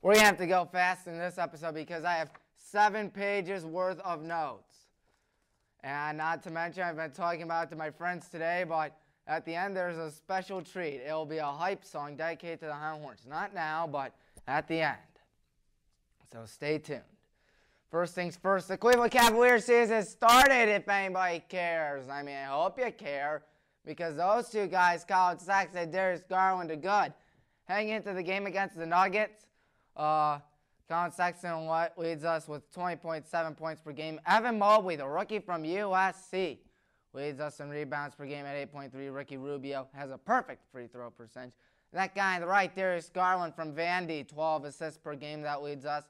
We're going to have to go fast in this episode because I have 7 pages worth of notes. And not to mention, I've been talking about it to my friends today, but at the end there's a special treat. It'll be a hype song dedicated to the Highland Horns. Not now, but at the end. So stay tuned. First things first, the Cleveland Cavaliers season started, if anybody cares. I mean, I hope you care, because those two guys, Colin Sexton and Darius Garland, are good. Heading into the game against the Nuggets, Colin Sexton leads us with 20.7 points per game. Evan Mobley, the rookie from USC, leads us in rebounds per game at 8.3. Ricky Rubio has a perfect free throw percentage. That guy on the right, Darius Garland from Vandy, 12 assists per game. That leads us.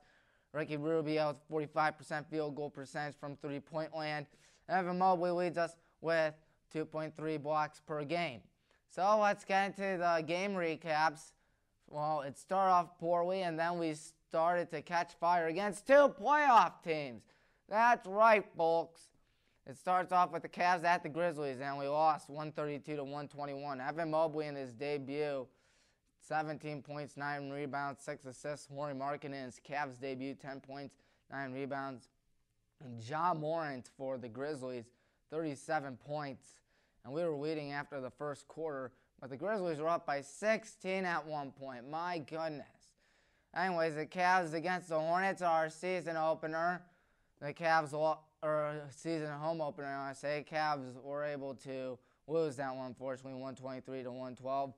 Ricky Rubio, 45% field goal percentage from three-point land. Evan Mobley leads us with 2.3 blocks per game. So let's get into the game recaps. Well, it started off poorly, and then we started to catch fire against 2 playoff teams. That's right, folks. It starts off with the Cavs at the Grizzlies, and we lost 132-121. Evan Mobley in his debut, 17 points, 9 rebounds, 6 assists. Lauri Markkanen in his Cavs debut, 10 points, 9 rebounds. And John Morant for the Grizzlies, 37 points. And we were leading after the first quarter, but the Grizzlies were up by 16 at one point. My goodness. Anyways, the Cavs against the Hornets are our season opener. The Cavs, or season home opener, I say. Cavs were able to lose that one, unfortunately, 123-112.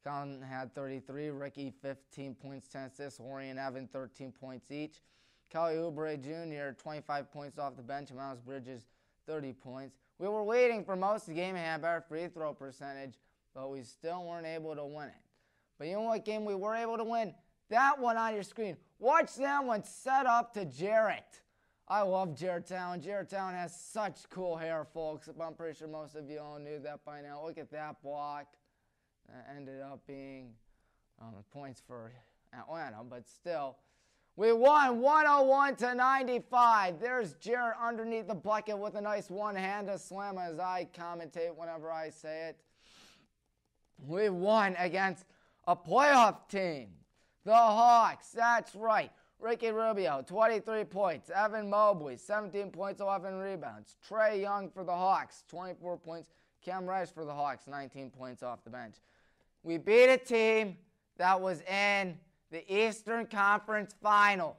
Colin had 33, Ricky 15 points, 10 assists, Lauri and Evan 13 points each. Kelly Oubre Jr. 25 points off the bench, and Miles Bridges 30 points. We were waiting for most of the game and had better free throw percentage, but we still weren't able to win it. But you know what game we were able to win? That one on your screen. Watch that one set up to Jarrett. I love Jarrett Allen. Jarrett Allen has such cool hair, folks. I'm pretty sure most of you all knew that by now. Look at that block. That ended up being points for Atlanta, but still. We won 101-95. There's Jarrett underneath the bucket with a nice one-handed slam as I commentate whenever I say it. We won against a playoff team, the Hawks. That's right. Ricky Rubio, 23 points. Evan Mobley, 17 points, 11 rebounds. Trae Young for the Hawks, 24 points. Cam Reddish for the Hawks, 19 points off the bench. We beat a team that was in the Eastern Conference Finals.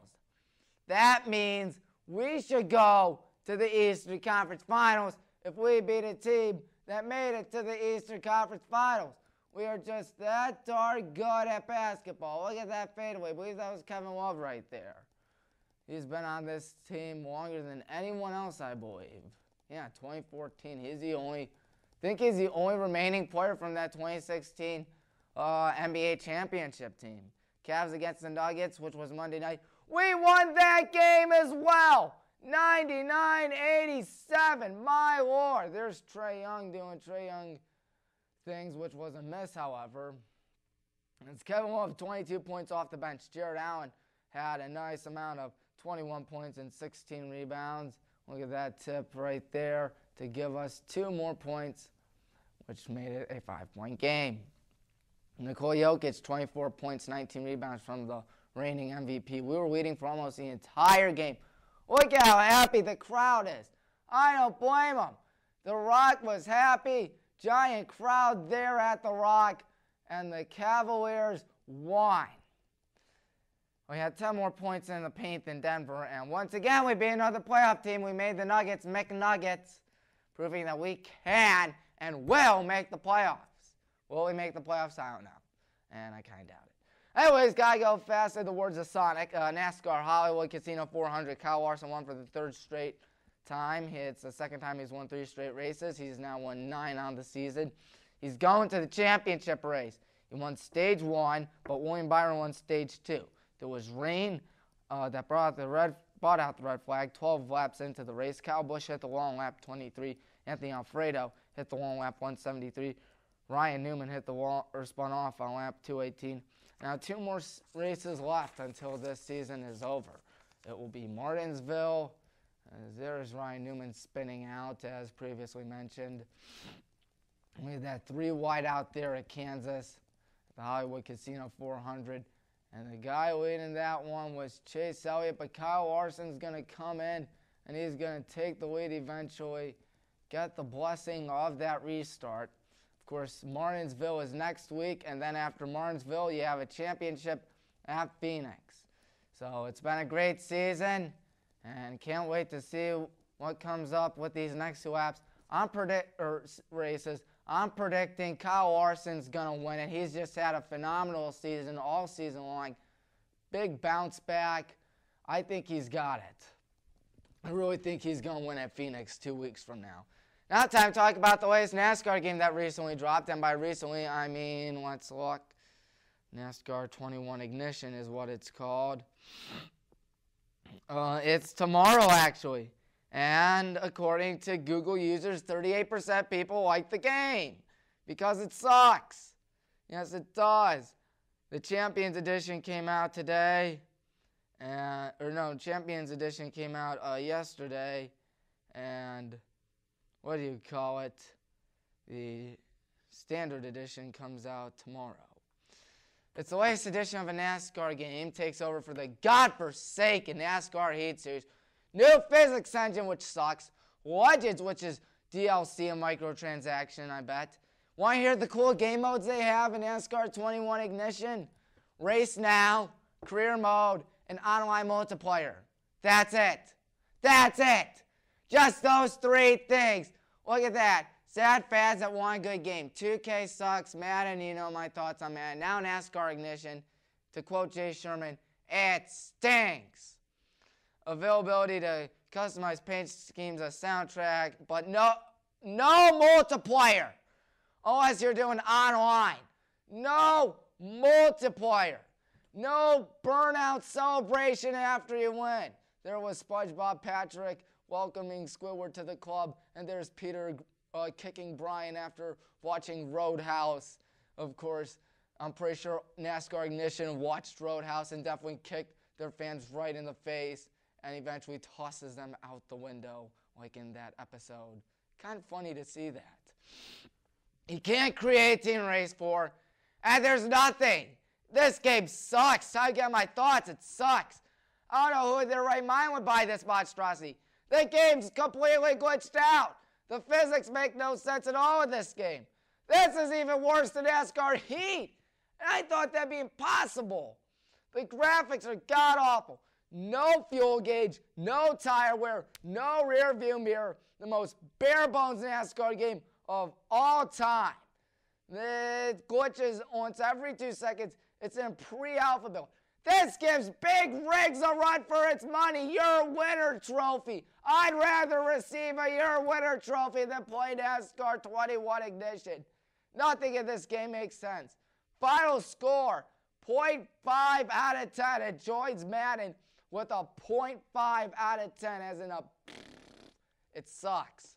That means we should go to the Eastern Conference Finals if we beat a team that made it to the Eastern Conference Finals. We are just that darn good at basketball. Look at that fadeaway. I believe that was Kevin Love right there. He's been on this team longer than anyone else, I believe. Yeah, 2014. He's the only remaining player from that 2016 NBA championship team. Cavs against the Nuggets, which was Monday night. We won that game as well. 99-87. My Lord. There's Trae Young doing Trae Young things, which was a miss, however. It's Kevin Love, 22 points off the bench. Jarrett Allen had a nice amount of 21 points and 16 rebounds. Look at that tip right there to give us 2 more points, which made it a 5-point game. Nikola Jokic, 24 points, 19 rebounds from the reigning MVP. We were leading for almost the entire game. Look at how happy the crowd is. I don't blame them. The Rock was happy. Giant crowd there at the Rock. And the Cavaliers won. We had 10 more points in the paint than Denver. And once again, we beat another playoff team. We made the Nuggets McNuggets, proving that we can and will make the playoffs. Will we make the playoffs? I don't know. And I kind of doubt it. Anyways, gotta go fast. In the words of Sonic, NASCAR Hollywood Casino 400. Kyle Larson won for the 3rd straight time. It's the 2nd time he's won 3 straight races. He's now won 9 on the season. He's going to the championship race. He won stage 1, but William Byron won stage 2. There was rain that brought out the red flag 12 laps into the race. Kyle Busch hit the long lap 23. Anthony Alfredo hit the long lap 173. Ryan Newman hit the wall or spun off on lap 218. Now 2 more races left until this season is over. It will be Martinsville. There's Ryan Newman spinning out, as previously mentioned. We had that 3 wide out there at Kansas, the Hollywood Casino 400. And the guy leading that one was Chase Elliott, but Kyle Larson's going to come in, and he's going to take the lead eventually, get the blessing of that restart. Of course, Martinsville is next week, and then after Martinsville, you have a championship at Phoenix. So it's been a great season, and can't wait to see what comes up with these next two laps. Races. I'm predicting Kyle Larson's going to win it. He's just had a phenomenal season all season long. Big bounce back. I think he's got it. I really think he's going to win at Phoenix 2 weeks from now. Now time to talk about the latest NASCAR game that recently dropped. And by recently, I mean, let's look. NASCAR 21 Ignition is what it's called. It's tomorrow, actually. And according to Google users, 38% people like the game because it sucks. Yes, it does. The Champions Edition came out today. Champions Edition came out yesterday. And what do you call it? The Standard Edition comes out tomorrow. It's the latest edition of a NASCAR game. Takes over for the godforsaken NASCAR Heat Series. New physics engine, which sucks. Legends, which is DLC and microtransaction, I bet. Want to hear the cool game modes they have in NASCAR 21 Ignition? Race Now, Career Mode, and Online Multiplayer. That's it. That's it. Just those 3 things. Look at that. Sad fads that want a good game. 2K sucks. Madden, you know my thoughts on Madden. Now NASCAR Ignition. To quote Jay Sherman, it stinks. Availability to customize paint schemes, a soundtrack, but no multiplayer unless you're doing online. No multiplayer. No burnout celebration after you win. There was SpongeBob Patrick welcoming Squidward to the club, and there's Peter kicking Brian after watching Roadhouse. Of course, I'm pretty sure NASCAR Ignition watched Roadhouse and definitely kicked their fans right in the face and eventually tosses them out the window like in that episode. Kind of funny to see that. You can't create Team Race 4, and there's nothing. This game sucks. How I get my thoughts, it sucks. I don't know who in their right mind would buy this monstrosity. The game's completely glitched out. The physics make no sense at all in this game. This is even worse than NASCAR Heat. And I thought that'd be impossible. The graphics are god-awful. No fuel gauge, no tire wear, no rear view mirror. The most bare bones NASCAR game of all time. It glitches once every 2 seconds. It's in pre-alpha build. This gives big rigs a run for its money. Your winner trophy. I'd rather receive a your winner trophy than play NASCAR 21 Ignition. Nothing in this game makes sense. Final score, 0.5 out of 10. It joins Madden with a 0.5 out of 10 as in a it sucks.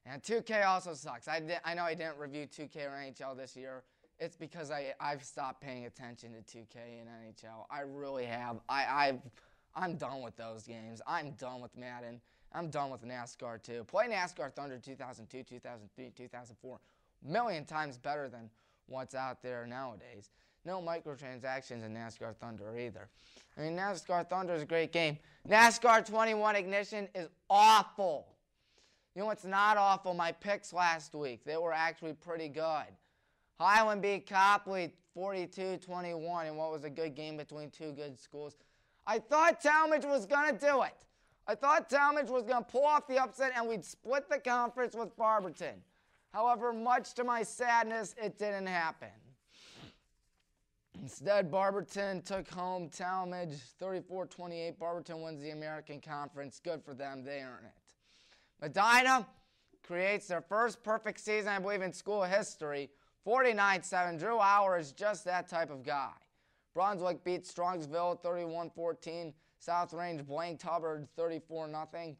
And 2K also sucks. I know I didn't review 2K or NHL this year. It's because I've stopped paying attention to 2K and NHL. I really have. I'm done with those games. I'm done with Madden. I'm done with NASCAR too. Play NASCAR Thunder 2002, 2003, 2004. A million times better than what's out there nowadays. No microtransactions in NASCAR Thunder either. I mean, NASCAR Thunder is a great game. NASCAR 21 Ignition is awful. You know what's not awful? My picks last week. They were actually pretty good. Highland beat Copley 42-21 in what was a good game between two good schools. I thought Talmadge was going to do it. I thought Talmadge was going to pull off the upset and we'd split the conference with Barberton. However, much to my sadness, it didn't happen. Instead, Barberton took home Talmadge 34-28. Barberton wins the American Conference. Good for them. They earn it. Medina creates their first perfect season, I believe, in school history. 49-7. Drew Hauer is just that type of guy. Brunswick beat Strongsville 31-14. South Range blanked Hubbard 34-0.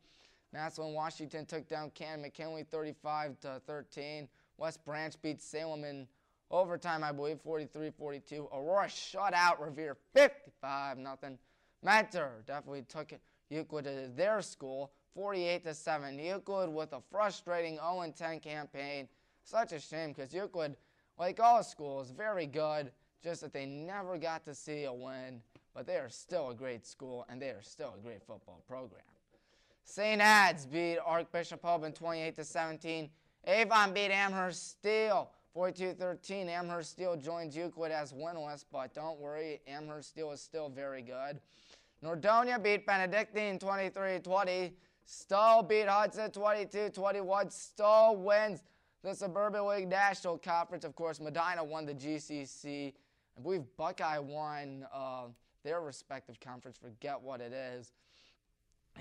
Massillon Washington took down Canton McKinley 35-13. West Branch beat Salem in overtime, I believe, 43-42. Aurora shut out Revere 55-0. Mentor definitely took Euclid to their school 48-7. Euclid with a frustrating 0-10 campaign. Such a shame because Euclid, like all schools, very good, just that they never got to see a win, but they are still a great school, and they are still a great football program. St. Ads beat Archbishop Hoban 28-17. Avon beat Amherst Steel 42-13. Amherst Steel joins Euclid as winless, but don't worry, Amherst Steel is still very good. Nordonia beat Benedictine 23-20. Stowe beat Hudson 22-21. Stowe wins the Suburban League National Conference. Of course, Medina won the GCC. I believe Buckeye won their respective conference. Forget what it is.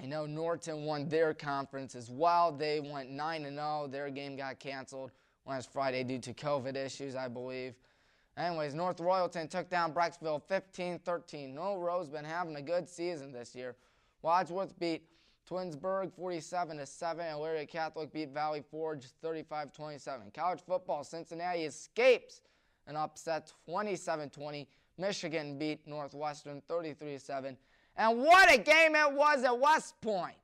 I know Norton won their conference as well. They went 9-0. Their game got canceled last Friday due to COVID issues, I believe. Anyways, North Royalton took down Brecksville 15-13. No Rose been having a good season this year. Wadsworth beat Twinsburg 47-7. And Elyria Catholic beat Valley Forge 35-27. College football, Cincinnati escapes an upset 27-20. Michigan beat Northwestern 33-7. And what a game it was at West Point.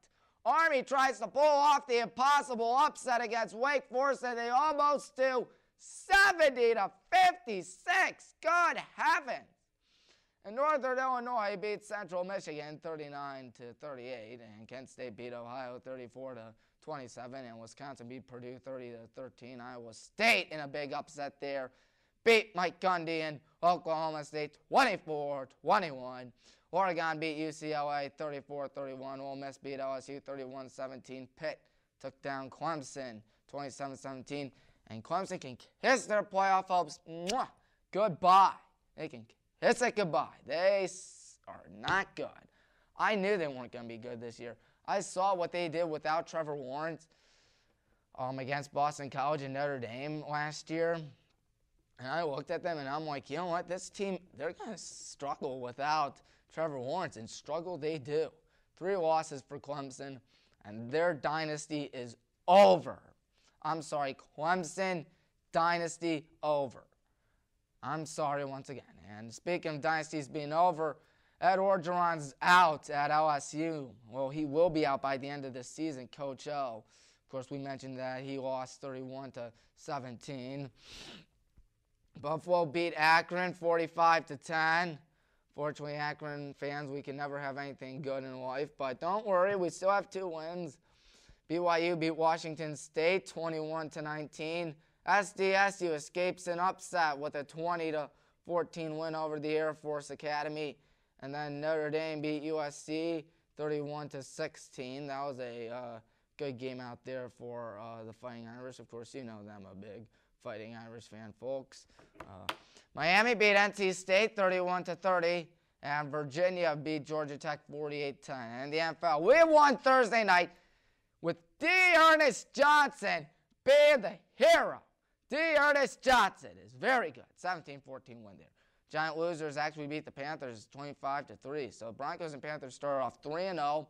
Army tries to pull off the impossible upset against Wake Forest, and they almost do 70-56. Good heavens. And Northern Illinois beat Central Michigan 39-38, and Kent State beat Ohio 34-27, and Wisconsin beat Purdue 30-13. Iowa State in a big upset there beat Mike Gundy and Oklahoma State 24-21. Oregon beat UCLA 34-31. Ole Miss beat LSU 31-17. Pitt took down Clemson 27-17. And Clemson can kiss their playoff hopes goodbye. They can kiss it goodbye. They are not good. I knew they weren't going to be good this year. I saw what they did without Trevor Lawrence against Boston College and Notre Dame last year. And I looked at them and I'm like, you know what? This team, they're going to struggle without Trevor Lawrence, and struggle they do. 3 losses for Clemson, and their dynasty is over. I'm sorry, Clemson dynasty over. I'm sorry once again. And speaking of dynasties being over, Ed Orgeron's out at LSU. Well, he will be out by the end of the season, Coach O. Of course, we mentioned that he lost 31-17. Buffalo beat Akron 45-10. Fortunately, Akron fans, we can never have anything good in life. But don't worry, we still have 2 wins. BYU beat Washington State 21-19. SDSU escapes an upset with a 20-14 win over the Air Force Academy. And then Notre Dame beat USC 31-16. That was a good game out there for the Fighting Irish. Of course, you know them, a big Fighting Irish fan, folks. Miami beat NC State 31-30, and Virginia beat Georgia Tech 48-10. And the NFL, we won Thursday night with D. Ernest Johnson being the hero. D. Ernest Johnson is very good. 17-14 win there. Giant losers actually beat the Panthers 25-3. So Broncos and Panthers started off 3-0,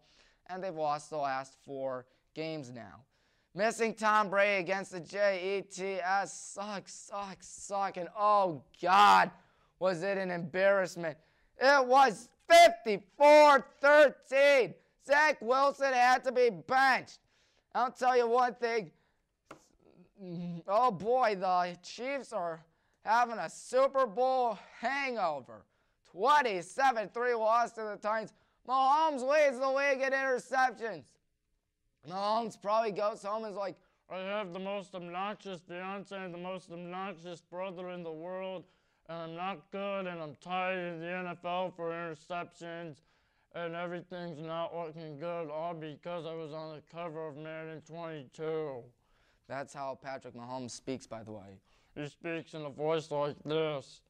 and they've lost the last 4 games now. Missing Tom Brady against the Jets suck. And oh, God, was it an embarrassment. It was 54-13. Zach Wilson had to be benched. I'll tell you one thing. Oh, boy, the Chiefs are having a Super Bowl hangover. 27-3 loss to the Titans. Mahomes leads the league in interceptions. Mahomes probably goes home and is like, I have the most obnoxious fiance and the most obnoxious brother in the world, and I'm not good, and I'm tired of the NFL for interceptions, and everything's not looking good, all because I was on the cover of Madden 22. That's how Patrick Mahomes speaks, by the way. He speaks in a voice like this.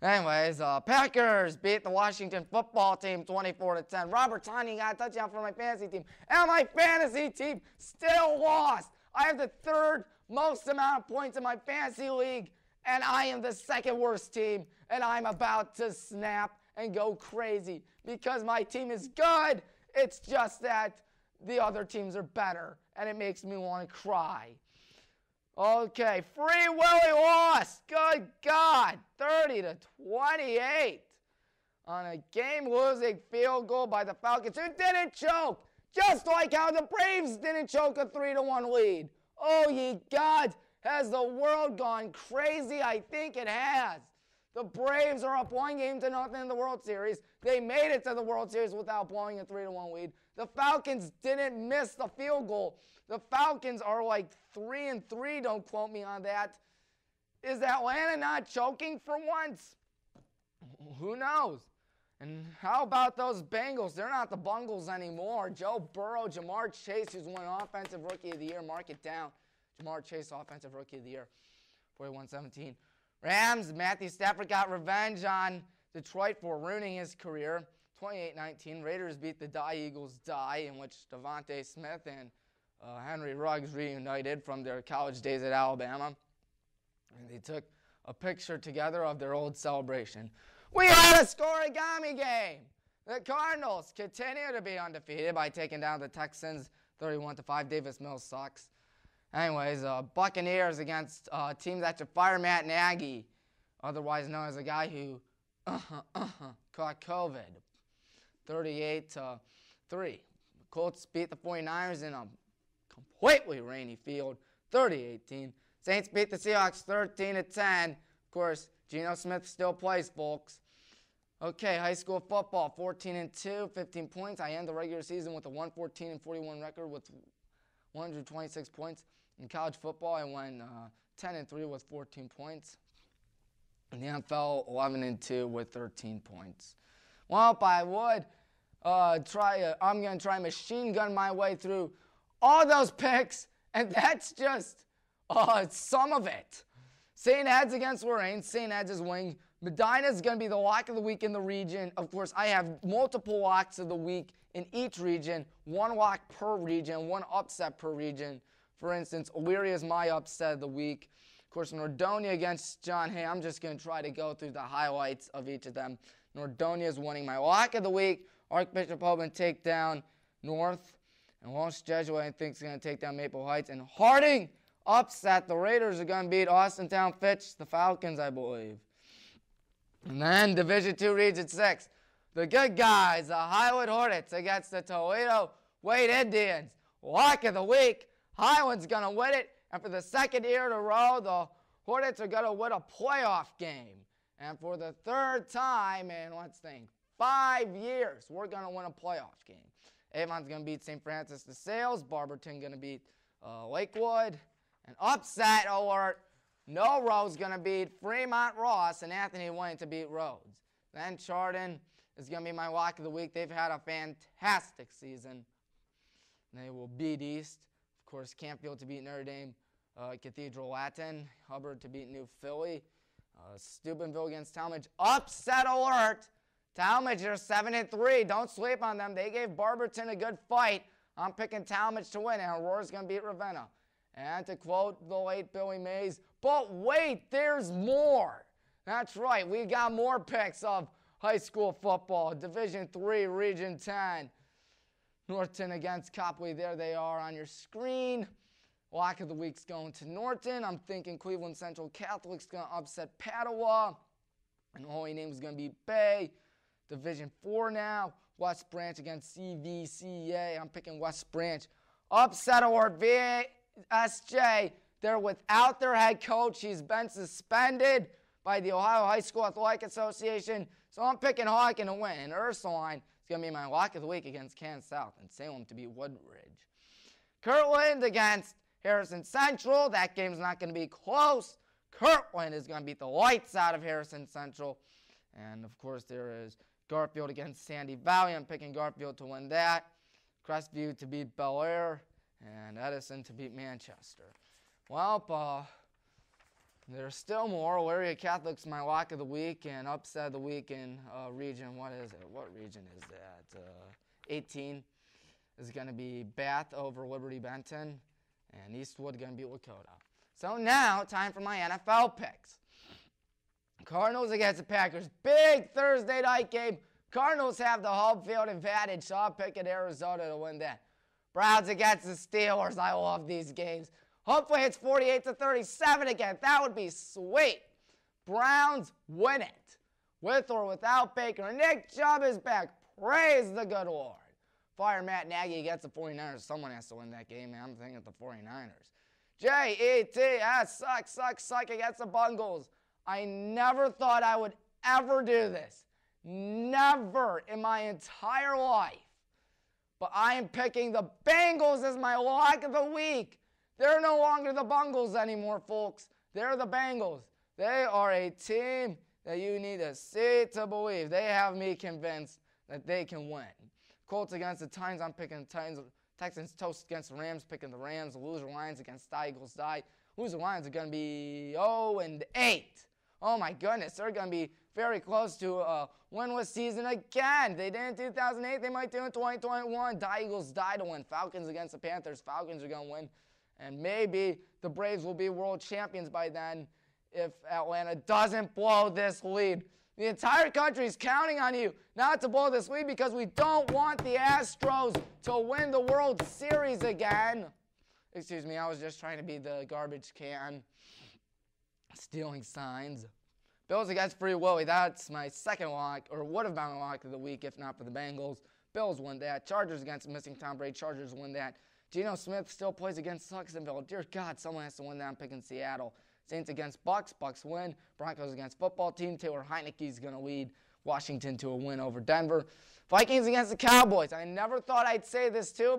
Anyways, Packers beat the Washington football team 24-10. Robert Tonyan got a touchdown for my fantasy team. And my fantasy team still lost. I have the 3rd most amount of points in my fantasy league. And I am the 2nd worst team. And I'm about to snap and go crazy. Because my team is good. It's just that the other teams are better. And it makes me want to cry. Okay, Free Willy lost. Good God. 30-28 on a game-losing field goal by the Falcons, who didn't choke, just like how the Braves didn't choke a 3-1 lead. Oh, ye gods, has the world gone crazy? I think it has. The Braves are up 1-0 in the World Series. They made it to the World Series without blowing a 3-1 lead. The Falcons didn't miss the field goal. The Falcons are like 3-3, don't quote me on that. Is Atlanta not choking for once? Who knows? And how about those Bengals? They're not the Bungles anymore. Joe Burrow, Jamar Chase, who's won Offensive Rookie of the Year. Mark it down. Jamar Chase, Offensive Rookie of the Year, 41-17. Rams, Matthew Stafford got revenge on Detroit for ruining his career. 28-19. Raiders beat the Eagles, in which Devontae Smith and Henry Ruggs reunited from their college days at Alabama. And they took a picture together of their old celebration. We had a scoregami game. The Cardinals continue to be undefeated by taking down the Texans 31-5. Davis Mills sucks. Anyways, Buccaneers against a team that should fire Matt Nagy, otherwise known as a guy who caught COVID. 38-3. Colts beat the 49ers in a completely rainy field, 30-18. Saints beat the Seahawks 13-10. Of course, Geno Smith still plays, folks. Okay, high school football, 14-2, 15 points. I end the regular season with a 114-41 record with 126 points. In college football, I went 10-3 with 14 points. In the NFL, 11-2 with 13 points. Well, I would I'm going to try machine gun my way through all those picks, and that's just some of it. St. Ed's against Lorraine. St. Ed's is winning. Medina is going to be the lock of the week in the region. Of course, I have multiple locks of the week in each region. One lock per region, one upset per region. For instance, Elyria is my upset of the week. Of course, Nordonia against John Hay. I'm just going to try to go through the highlights of each of them. Nordonia is winning my lock of the week. Archbishop Hoban take down North. And Walsh Jesuit, I think, is going to take down Maple Heights. And Harding upset. The Raiders are going to beat Austintown Fitch, the Falcons, I believe. And then Division II Region 6. The good guys, the Highland Hornets against the Toledo Wade Indians. Lock of the week. Highland's going to win it. And for the second year in a row, the Hornets are going to win a playoff game. And for the third time in, let's think, 5 years, we're going to win a playoff game. Avon's going to beat St. Francis de Sales. Barberton going to beat Lakewood. An upset alert. No Rose going to beat Fremont Ross, and Anthony Wayne to beat Rhodes. Then Chardon is going to be my lock of the week. They've had a fantastic season. They will beat East. Of course, Campfield to beat Notre Dame, Cathedral Latin. Hubbard to beat New Philly. Steubenville against Talmadge. Upset alert. Talmadge are 7-3. Don't sleep on them. They gave Barberton a good fight. I'm picking Talmadge to win, and Aurora's going to beat Ravenna. And to quote the late Billy Mays, but wait, there's more. That's right, we got more picks of high school football. Division III, Region 10. Norton against Copley. There they are on your screen. Lock of the week's going to Norton. I'm thinking Cleveland Central Catholic's going to upset Padua. And Holy Name's going to beat Bay. Division 4 now. West Branch against CVCA. I'm picking West Branch. Upset alert, VSJ. They're without their head coach. He's been suspended by the Ohio High School Athletic Association. So I'm picking Hawken to win. And Ursuline is going to be my lock of the week against Kansas South. And Salem to beat Woodridge. Kirtland against Harrison Central. That game's not going to be close. Kirtland is going to beat the lights out of Harrison Central. And, of course, there is Garfield against Sandy Valley. I'm picking Garfield to win that. Crestview to beat Bel Air. And Edison to beat Manchester. Well, there's still more. Elyria Catholic's my lock of the week and upset of the week in region. What is it? What region is that? 18 is going to be Bath over Liberty Benton. And Eastwood going to beat Lakota. So now, time for my NFL picks. Cardinals against the Packers. Big Thursday night game. Cardinals have the home field advantage, so I'm picking Arizona to win that. Browns against the Steelers. I love these games. Hopefully it's 48-37 again. That would be sweet. Browns win it. With or without Baker. Nick Chubb is back. Praise the good Lord. Fire Matt Nagy against the 49ers. Someone has to win that game, man. I'm thinking the 49ers. Jets suck against the Bungles. I never thought I would ever do this. Never in my entire life. But I am picking the Bengals as my lock of the week. They're no longer the Bungles anymore, folks. They're the Bengals. They are a team that you need to see to believe. They have me convinced that they can win. Colts against the Titans, I'm picking the Titans. Texans toast against the Rams, picking the Rams. The loser Lions against the Eagles die. Loser Lions are going to be 0-8. Oh my goodness, they're going to be very close to a winless season again. They did in 2008, they might do in 2021. The Eagles die to win. Falcons against the Panthers. Falcons are going to win. And maybe the Braves will be world champions by then if Atlanta doesn't blow this lead. The entire country is counting on you not to blow this lead because we don't want the Astros to win the World Series again. Excuse me, I was just trying to be the garbage can, stealing signs. Bills against Free Willy, that's my second lock, or would have been my lock of the week if not for the Bengals. Bills win that. Chargers against missing Tom Brady, Chargers win that. Geno Smith still plays against Jacksonville. Dear God, someone has to win that. I'm picking Seattle. Saints against Bucks, Bucks win. Broncos against football team. Taylor Heineke's going to lead Washington to a win over Denver. Vikings against the Cowboys. I never thought I'd say this too,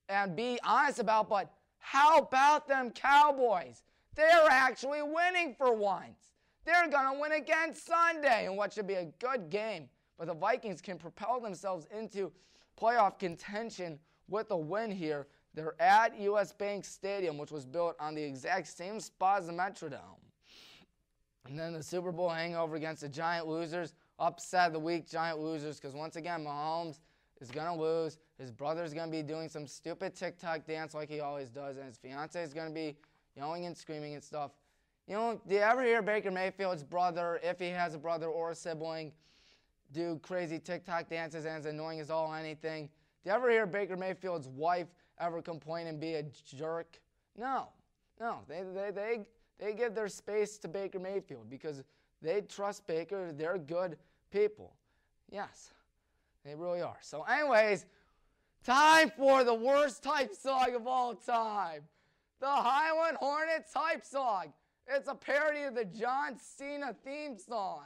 and be honest about, but how about them Cowboys? They're actually winning for once. They're going to win again Sunday in what should be a good game. But the Vikings can propel themselves into playoff contention with a win here. They're at U.S. Bank Stadium, which was built on the exact same spot as the Metrodome. And then the Super Bowl hangover against the Giant losers. Upset of the week, Giant losers, because once again, Mahomes is going to lose. His brother's going to be doing some stupid TikTok dance like he always does, and his fiance is going to be yelling and screaming and stuff. You know, do you ever hear Baker Mayfield's brother, if he has a brother or a sibling, do crazy TikTok dances and as annoying as all anything? Do you ever hear Baker Mayfield's wife ever complain and be a jerk? No. They give their space to Baker Mayfield because they trust Baker. They're good people. Yes, they really are. So anyways, time for the worst type song of all time. The Highland Hornets hype song. It's a parody of the John Cena theme song.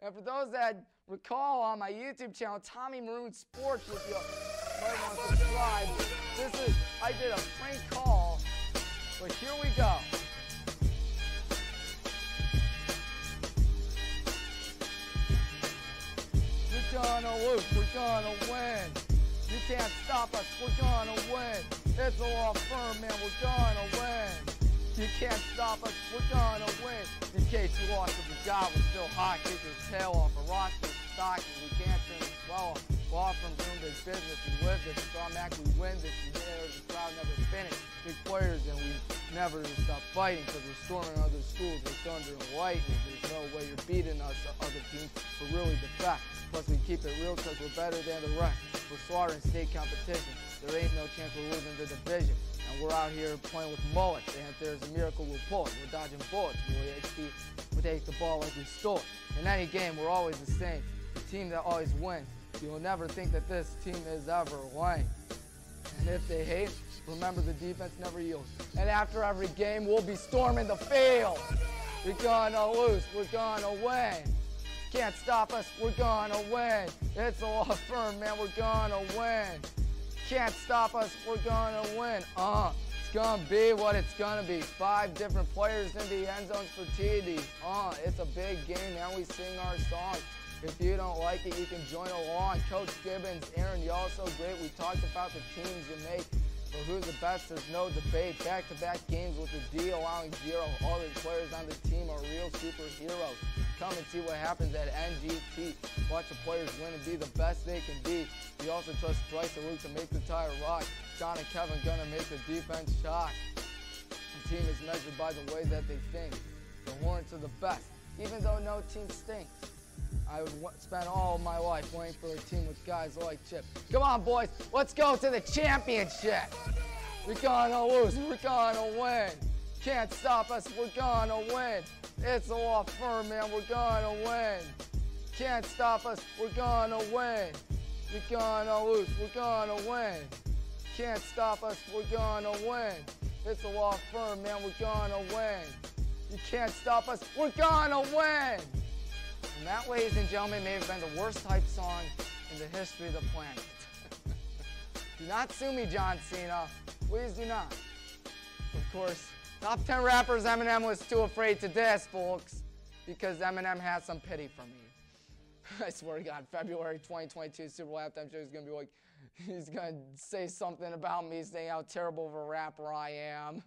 And for those that recall on my YouTube channel, Tommy Maroon Sports Show, if you might want to subscribe, I did a prank call, but here we go. We're gonna lose, we're gonna win. You can't stop us, we're gonna win. It's a law firm, man, we're gonna win. You can't stop us, we're gonna win. In case you lost the job, we're still hot. Kick your tail off a roster stock. We can't turn the swell off. Law firm doing big business. We live this. We saw Mac, we win this. The crowd never finished. Big players, and we never stop fighting because we're storming other schools with thunder and lightning. There's no way you're beating us, other teams. We're really the best. Plus, we keep it real because we're better than the rest. We're slaughtering state competition. There ain't no chance we're losing the division. And we're out here playing with mullets. And if there's a miracle, we'll pull it. We're dodging bullets. We take the ball like we stole it. In any game, we're always the same. The team that always wins. You'll never think that this team is ever lame. And if they hate, remember the defense never yields. And after every game, we'll be storming the field. We're gonna lose. We're gonna win. Can't stop us. We're gonna win. It's a law firm, man. We're gonna win. Can't stop us. We're gonna win. It's gonna be what it's gonna be. 5 different players in the end zones for TDs. It's a big game, and we sing our song. If you don't like it, you can join along. Coach Gibbons, Aaron, you're also great. We talked about the teams you make. For who's the best, there's no debate. Back-to-back games with the D allowing 0. All the players on the team are real superheroes. Come and see what happens at NGT. Watch the players win and be the best they can be. We also trust Bryce and Luke to make the tire rock. John and Kevin gonna make the defense shock. The team is measured by the way that they think. The Hornets are the best, even though no team stinks. I would spend all of my life waiting for a team with guys like Chip. Come on, boys, let's go to the championship. We're gonna lose, we're gonna win. Can't stop us, we're gonna win. It's a law firm, man, we're gonna win. Can't stop us, we're gonna win. We're gonna lose, we're gonna win. Can't stop us, we're gonna win. It's a law firm, man, we're gonna win. You can't stop us. We're gonna win. And that, ladies and gentlemen, may have been the worst hype song in the history of the planet. Do not sue me, John Cena. Please do not. Of course, top 10 rappers Eminem was too afraid to diss, folks, because Eminem has some pity for me. I swear to God, February 2022 Super Bowl halftime show is going to be like, he's going to say something about me saying how terrible of a rapper I am.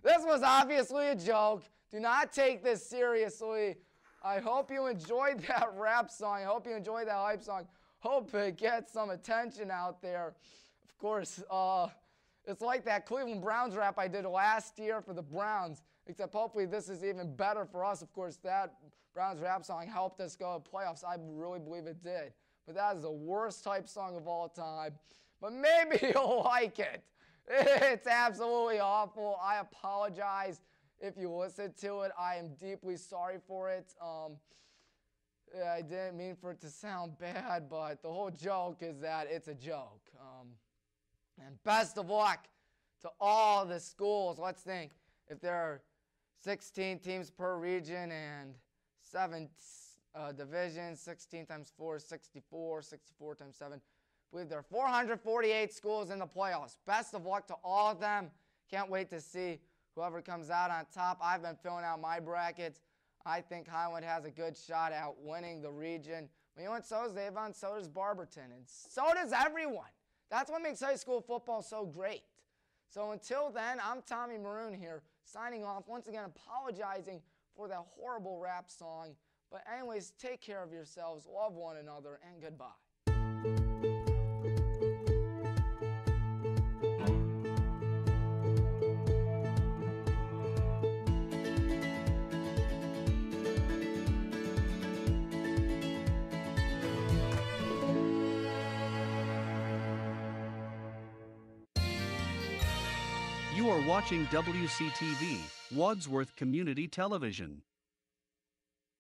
This was obviously a joke. Do not take this seriously. I hope you enjoyed that rap song. I hope you enjoyed that hype song. Hope it gets some attention out there. Of course, it's like that Cleveland Browns rap I did last year for the Browns, except hopefully this is even better for us. Of course, that Browns rap song helped us go to playoffs. I really believe it did. But that is the worst type song of all time. But maybe you'll like it. It's absolutely awful. I apologize if you listen to it. I am deeply sorry for it. I didn't mean for it to sound bad, but the whole joke is that it's a joke. And best of luck to all the schools. Let's think. If there are 16 teams per region and 7 divisions, 16 times 4 is 64, 64 times 7. I believe there are 448 schools in the playoffs. Best of luck to all of them. Can't wait to see whoever comes out on top. I've been filling out my brackets. I think Highland has a good shot at winning the region. But you know what? So does Avon, so does Barberton, and so does everyone. That's what makes high school football so great. So until then, I'm Tommy Maroon here, signing off. Once again, apologizing for that horrible rap song. But anyways, take care of yourselves, love one another, and goodbye. You are watching WCTV, Wadsworth Community Television.